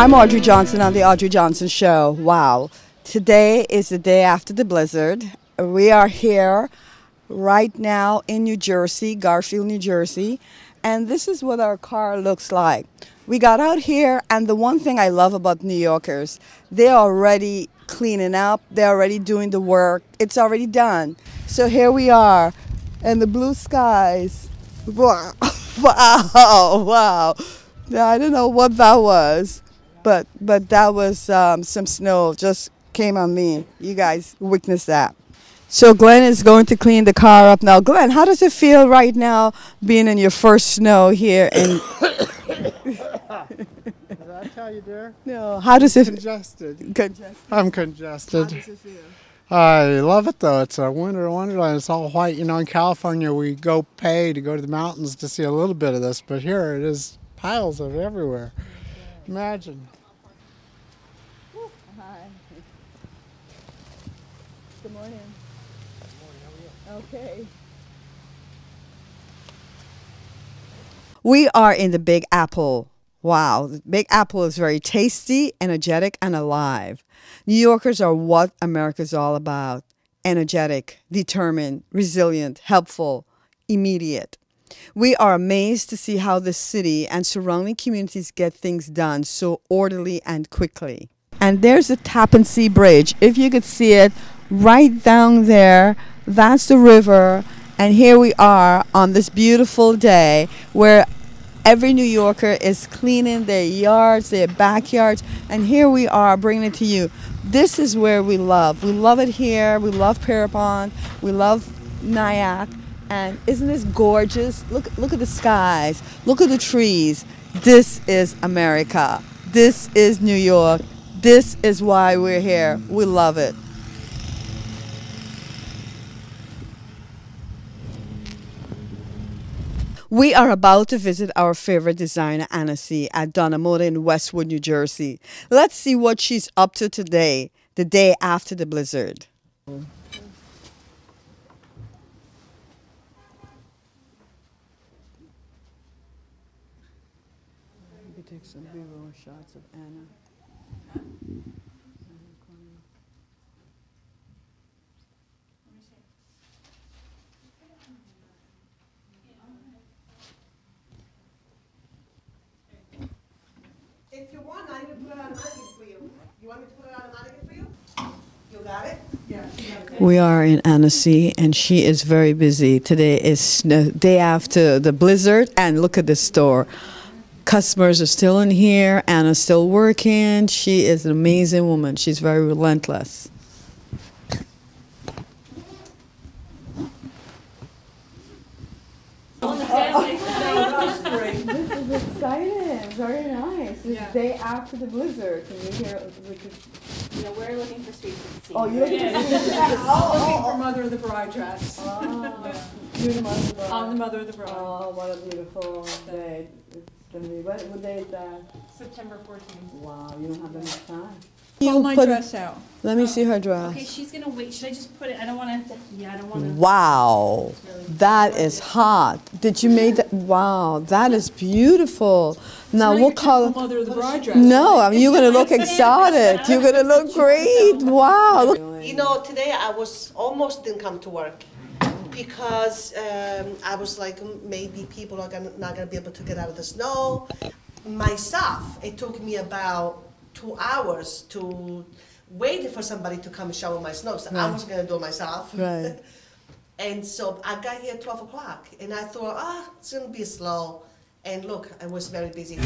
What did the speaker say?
I'm Audrey Johnson on the Audrey Johnson Show. Wow. Today is the day after the blizzard. We are here right now in New Jersey, Garfield, New Jersey, and this is what our car looks like. We got out here, and the one thing I love about New Yorkers, they're already cleaning up, they're already doing the work, it's already done. So here we are, and the blue skies. Wow, wow, wow. Now, I don't know what that was, but that was some snow just came on me. You guys witnessed that. So Glenn is going to clean the car up now. Glenn, how does it feel right now being in your first snow here in... Did I tell you, dear? No. How does it... Congested. Congested. I'm congested. How does it feel? I love it, though. It's a winter wonderland. It's all white. You know, in California, we pay to go to the mountains to see a little bit of this, but here it is piles of it everywhere. Imagine. Hi. Good morning. Good morning. How are you? Okay. We are in the Big Apple. Wow, the Big Apple is very tasty, energetic, and alive. New Yorkers are what America's all about. Energetic, determined, resilient, helpful, immediate. We are amazed to see how the city and surrounding communities get things done so orderly and quickly. And there's the Tappan Zee Bridge. If you could see it right down there, that's the river. And here we are on this beautiful day where every New Yorker is cleaning their yards, their backyards, and here we are bringing it to you. This is where we love. We love it here. We love Pierpont. We love Nyack. And isn't this gorgeous? Look at the skies. Look at the trees. This is America. This is New York. This is why we're here. We love it. We are about to visit our favorite designer, Anna C., at Donna Moda in Westwood, New Jersey. Let's see what she's up to today, the day after the blizzard. You could take some B-roll shots of Anna. If you want, I can put it automatically for you. You want me to put it automatically for you? You got it? Yeah. We are in Anna C., and she is very busy. Today is the day after the blizzard, and look at the store. Customers are still in here. Anna's still working. She is an amazing woman. She's very relentless. This is exciting. Very nice. It's the day after the blizzard. Can you hear? You know, we're looking for sweets and tea. Oh, you're looking for Looking for Mother of the Bride dress. Oh, you're the mother of the bride. I'm the Mother of the Bride. Oh, what a beautiful day. It's gonna be. What day is that? September 14th. Wow, you don't have enough time. Pull my dress out. Let me see her dress. Okay, she's gonna wait. Should I just put it? I don't want to. Yeah, I don't want to. Wow, that is hot. Did you make that? Wow, that is beautiful. Now, what color? Mother of the Bride dress. No, I mean, you're gonna look exotic. You're gonna look great. Wow. Look. You know, today I was almost didn't come to work because I was like, maybe people are not gonna be able to get out of the snow. Myself, it took me about 2 hours to wait for somebody to come shower my snow. So I was gonna do it myself. Right. And so I got here at 12 o'clock, and I thought, it's gonna be slow. And look, I was very busy.